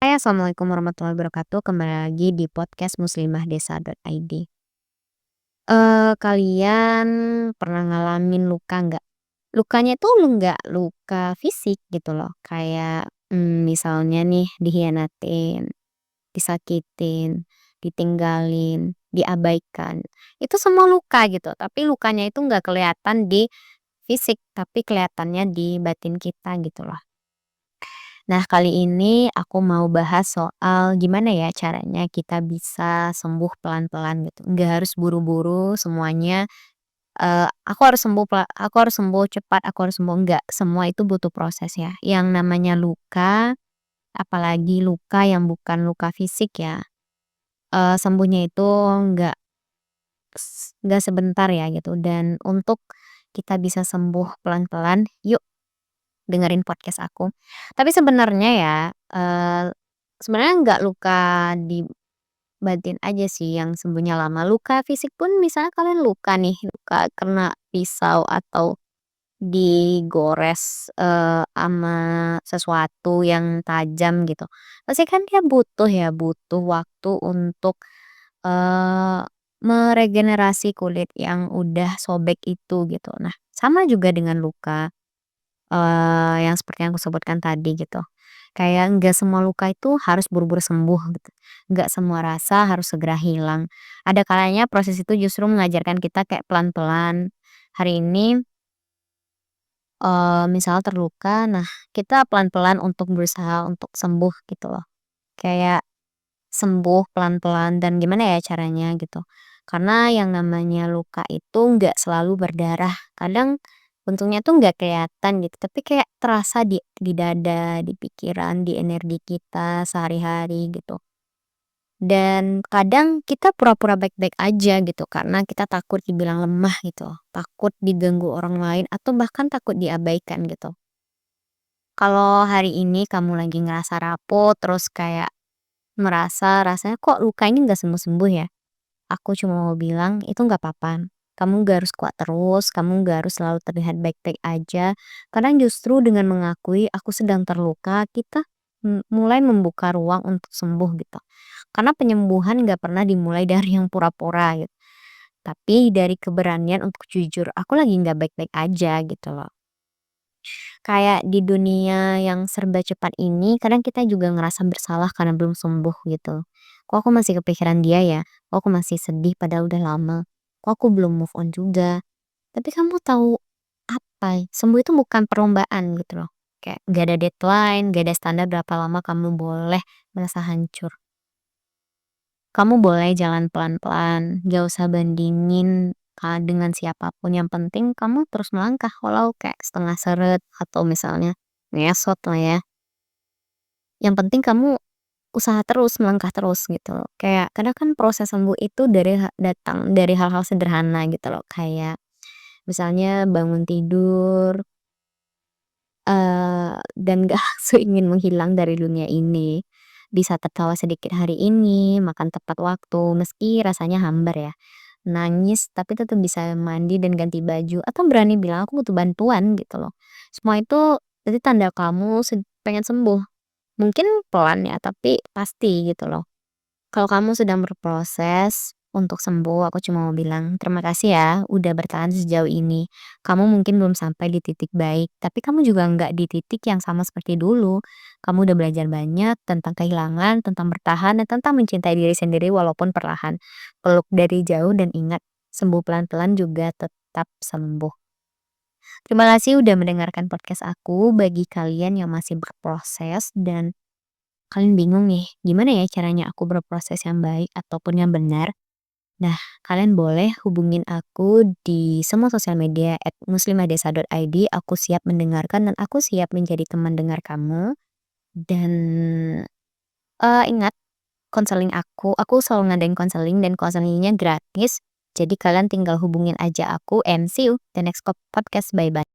Hai, assalamualaikum warahmatullahi wabarakatuh. Kembali lagi di podcast muslimah.desa.id. Kalian pernah ngalamin luka nggak? Lukanya itu nggak luka fisik gitu loh, kayak, misalnya nih dihianatin, disakitin, ditinggalin, diabaikan. Itu semua luka gitu, tapi lukanya itu nggak kelihatan di fisik, tapi kelihatannya di batin kita gitu loh. Nah, kali ini aku mau bahas soal gimana ya caranya kita bisa sembuh pelan-pelan gitu. Nggak harus buru-buru semuanya, aku harus sembuh cepat, aku harus sembuh, enggak, semua itu butuh proses ya. Yang namanya luka, apalagi luka yang bukan luka fisik ya, sembuhnya itu nggak nggak sebentar ya gitu. Dan untuk kita bisa sembuh pelan-pelan, yuk dengerin podcast aku. Tapi sebenarnya ya, sebenarnya nggak luka di batin aja sih yang sembuhnya lama. Luka fisik pun misalnya kalian luka nih, luka kena pisau atau digores, ama sesuatu yang tajam gitu. Pasti kan dia butuh ya, butuh waktu untuk, eee, meregenerasi kulit yang udah sobek itu gitu. Nah, sama juga dengan luka. Yang seperti yang aku sebutkan tadi gitu. Kayak nggak semua luka itu harus buru-buru sembuh gitu. Nggak semua rasa harus segera hilang. Ada kalanya proses itu justru mengajarkan kita kayak pelan-pelan. Hari ini, misal terluka, nah kita pelan-pelan untuk berusaha untuk sembuh gitu loh. Kayak sembuh pelan-pelan dan gimana ya caranya gitu. Karena yang namanya luka itu nggak selalu berdarah. Kadang untungnya tuh nggak kelihatan gitu, tapi kayak terasa di dada, di pikiran, di energi kita sehari-hari gitu. Dan kadang kita pura-pura baik-baik aja gitu karena kita takut dibilang lemah gitu, takut diganggu orang lain atau bahkan takut diabaikan gitu. Kalau hari ini kamu lagi ngerasa rapuh terus kayak merasa rasanya kok luka ini nggak sembuh-sembuh ya? Aku cuma mau bilang itu nggak apa-apa. Kamu nggak harus kuat terus, kamu nggak harus selalu terlihat baik-baik aja. Kadang justru dengan mengakui aku sedang terluka, kita mulai membuka ruang untuk sembuh gitu. Karena penyembuhan nggak pernah dimulai dari yang pura-pura gitu. Tapi dari keberanian untuk jujur, aku lagi nggak baik-baik aja gitu loh. Kayak di dunia yang serba cepat ini, kadang kita juga ngerasa bersalah karena belum sembuh gitu. Kok aku masih kepikiran dia ya? Kok aku masih sedih padahal udah lama? Kok aku belum move on juga? Tapi kamu tahu apa? Sembuh itu bukan perlombaan gitu loh. Kayak gak ada deadline, gak ada standar berapa lama kamu boleh merasa hancur. Kamu boleh jalan pelan-pelan, gak usah bandingin dengan siapapun. Yang penting kamu terus melangkah walau kayak setengah seret atau misalnya ngesot lah ya. Yang penting kamu usaha terus, melangkah terus gitu loh. Kayak kadang kan proses sembuh itu datang dari hal-hal sederhana gitu loh. Kayak misalnya bangun tidur, dan gak langsung ingin menghilang dari dunia ini. Bisa tertawa sedikit hari ini, makan tepat waktu, meski rasanya hambar ya. Nangis tapi tetap bisa mandi dan ganti baju, atau berani bilang, "Aku butuh bantuan," gitu loh. Semua itu jadi tanda kamu pengen sembuh. Mungkin pelan ya, tapi pasti gitu loh. Kalau kamu sedang berproses untuk sembuh, aku cuma mau bilang terima kasih ya udah bertahan sejauh ini. Kamu mungkin belum sampai di titik baik, tapi kamu juga nggak di titik yang sama seperti dulu. Kamu udah belajar banyak tentang kehilangan, tentang bertahan, dan tentang mencintai diri sendiri walaupun perlahan. Peluk dari jauh dan ingat, sembuh pelan-pelan juga tetap sembuh. Terima kasih udah mendengarkan podcast aku. Bagi kalian yang masih berproses dan kalian bingung nih, gimana ya caranya aku berproses yang baik ataupun yang benar? Nah, kalian boleh hubungin aku di semua sosial media @muslimahdesa.id. Aku siap mendengarkan dan aku siap menjadi teman dengar kamu. Dan ingat, konseling aku selalu ngadain konseling dan konselingnya gratis. Jadi kalian tinggal hubungin aja aku and see you the next podcast. Bye bye.